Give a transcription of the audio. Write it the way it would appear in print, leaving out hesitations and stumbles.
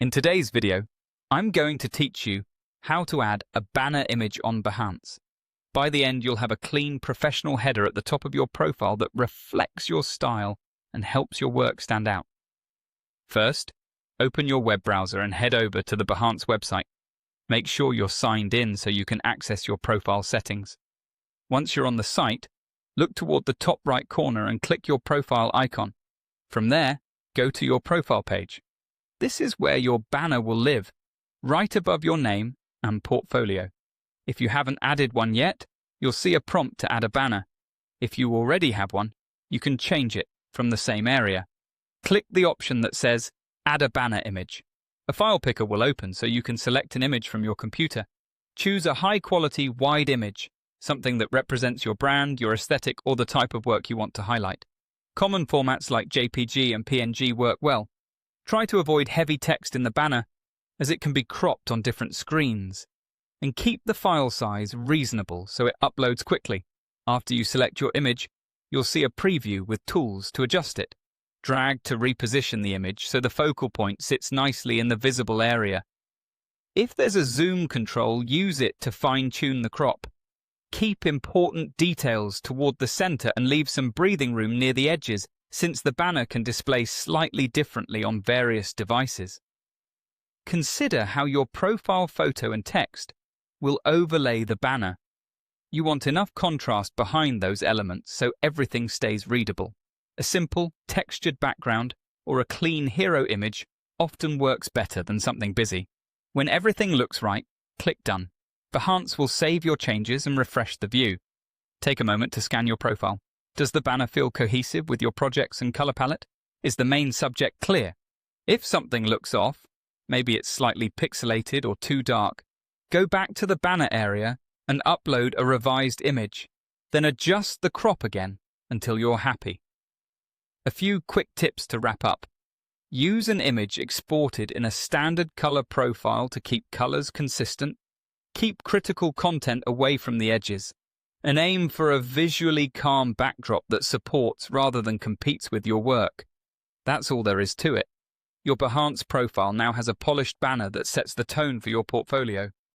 In today's video, I'm going to teach you how to add a banner image on Behance. By the end, you'll have a clean, professional header at the top of your profile that reflects your style and helps your work stand out. First, open your web browser and head over to the Behance website. Make sure you're signed in so you can access your profile settings. Once you're on the site, look toward the top right corner and click your profile icon. From there, go to your profile page. This is where your banner will live, right above your name and portfolio. If you haven't added one yet, you'll see a prompt to add a banner. If you already have one, you can change it from the same area. Click the option that says Add a banner image. A file picker will open so you can select an image from your computer. Choose a high-quality, wide image, something that represents your brand, your aesthetic, or the type of work you want to highlight. Common formats like JPG and PNG work well. Try to avoid heavy text in the banner, as it can be cropped on different screens. And keep the file size reasonable so it uploads quickly. After you select your image, you'll see a preview with tools to adjust it. Drag to reposition the image so the focal point sits nicely in the visible area. If there's a zoom control, use it to fine-tune the crop. Keep important details toward the center and leave some breathing room near the edges, since the banner can display slightly differently on various devices. Consider how your profile photo and text will overlay the banner. You want enough contrast behind those elements so everything stays readable. A simple, textured background or a clean hero image often works better than something busy. When everything looks right, click Done. Behance will save your changes and refresh the view. Take a moment to scan your profile. Does the banner feel cohesive with your projects and color palette? Is the main subject clear? If something looks off, maybe it's slightly pixelated or too dark, go back to the banner area and upload a revised image. Then adjust the crop again until you're happy. A few quick tips to wrap up. Use an image exported in a standard color profile to keep colors consistent. Keep critical content away from the edges. And aim for a visually calm backdrop that supports rather than competes with your work. That's all there is to it. Your Behance profile now has a polished banner that sets the tone for your portfolio.